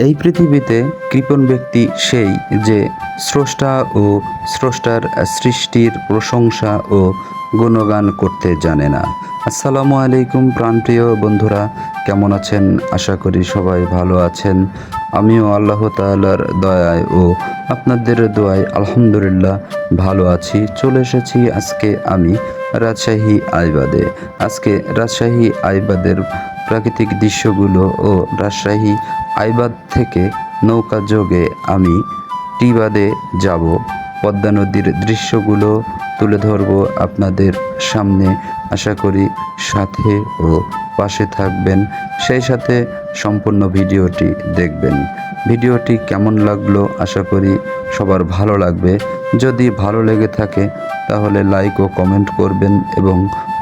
এই পৃথিবীতে কৃপণ ব্যক্তি সেই যে স্রষ্টা ও স্রষ্টার সৃষ্টির প্রশংসা ও গুণগান করতে জানে না। আসসালামু আলাইকুম প্রাণপ্রিয় বন্ধুরা, কেমন আছেন? আশা করি সবাই ভালো আছেন। আমিও আল্লাহ তাআলার দয়ায় ও আপনাদের দোয়ায় আলহামদুলিল্লাহ ভালো আছি। চলে এসেছি আজকে আমি রাজশাহী আইবাদে। আজকে রাজশাহী আইবাদের প্রাকৃতিক দৃশ্যগুলো ও রাজশাহী আইবাদ থেকে নৌকা যোগে আমি টিবাদে যাব। পদ্মা নদীর দৃশ্যগুলো তুলে ধরব আপনাদের সামনে। আশা করি সাথে ও পাশে থাকবেন, সেই সাথে সম্পূর্ণ ভিডিওটি দেখবেন। ভিডিওটি কেমন লাগলো আশা করি সবার ভালো লাগবে। যদি ভালো লেগে থাকে তাহলে লাইক ও কমেন্ট করবেন এবং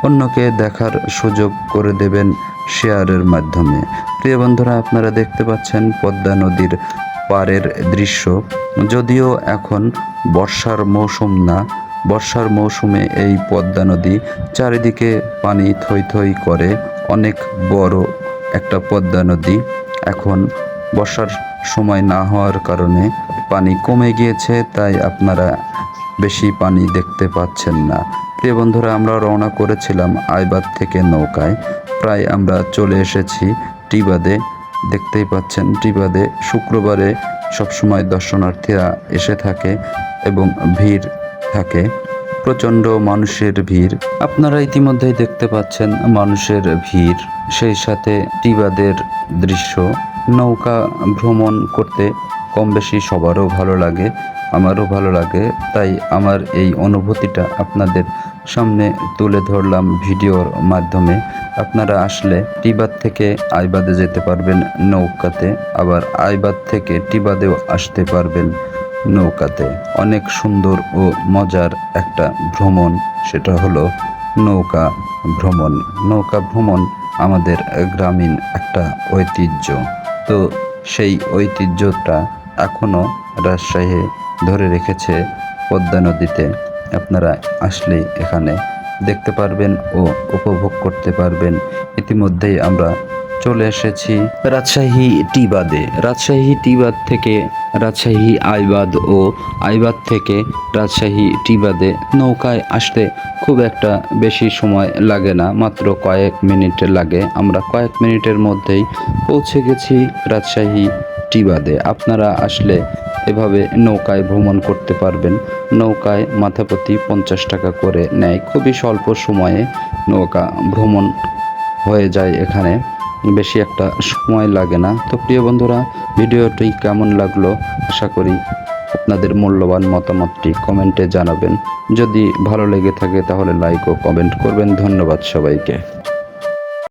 অন্যকে দেখার সুযোগ করে দেবেন শেয়ারের মাধ্যমে। প্রিয় বন্ধুরা, আপনারা দেখতে পাচ্ছেন পদ্মা নদীর পাড়ের দৃশ্য। যদিও এখন বর্ষার মৌসুম না, বর্ষার মৌসুমে এই পদ্মা নদী চারিদিকে পানি থই থই করে। অনেক বড় একটা পদ্মা নদী। এখন বর্ষার সময় না হওয়ার কারণে পানি কমে গিয়েছে, তাই আপনারা বেশি পানি দেখতে পাচ্ছেন না। প্রিয় বন্ধুরা, আমরা রওনা করেছিলাম আইবাদ থেকে নৌকায়। প্রায় আমরা চলে এসেছি টিবাদে। দেখতেই পাচ্ছেন টিবাদে শুক্রবারে সবসময় দর্শনার্থীরা এসে থাকে এবং ভিড় থাকে, প্রচণ্ড মানুষের ভিড়। আপনারা ইতিমধ্যেই দেখতে পাচ্ছেন মানুষের ভিড়, সেই সাথে টিবাদের দৃশ্য। নৌকা ভ্রমণ করতে কম বেশি সবারও ভালো লাগে, আমারও ভালো লাগে, তাই আমার এই অনুভূতিটা আপনাদের সামনে তুলে ধরলাম ভিডিওর মাধ্যমে। আপনারা আসলে টিবাদ থেকে আইবাদে যেতে পারবেন নৌকাতে, আবার আইবাদ থেকে টিবাদেও আসতে পারবেন নৌকাতে। অনেক সুন্দর ও মজার একটা ভ্রমণ, সেটা হলো নৌকা ভ্রমণ। নৌকা ভ্রমণ আমাদের গ্রামীণ একটা ঐতিহ্য। তো সেই ঐতিহ্যটা এখনও রাজশাহী ধরে রেখেছে পদ্মা নদীতে। আপনারা আসলেই এখানে দেখতে পারবেন ও উপভোগ করতে পারবেন। ইতিমধ্যেই আমরা চলে এসেছি রাজশাহী টিবাদে। রাজশাহী টিবাদ থেকে রাজশাহী আইবাদ ও আইবাদ থেকে রাজশাহী টিবাদে নৌকায় আসতে খুব একটা বেশি সময় লাগে না, মাত্র কয়েক মিনিট লাগে। আমরা কয়েক মিনিটের মধ্যেই পৌঁছে গেছি রাজশাহী টিবাদে। আপনারা আসলে এভাবে নৌকায় ভ্রমণ করতে পারবেন। নৌকায় মাথাপ্রতি 50 টাকা করে নেয়। খুবই স্বল্প সময়ে নৌকা ভ্রমণ হয়ে যায়, এখানে বেশি একটা সময় লাগে না। তো প্রিয় বন্ধুরা, ভিডিওটি কেমন লাগলো আশা করি আপনাদের মূল্যবান মতামতটি কমেন্টে জানাবেন। যদি ভালো লেগে থাকে তাহলে লাইক ও কমেন্ট করবেন। ধন্যবাদ সবাইকে।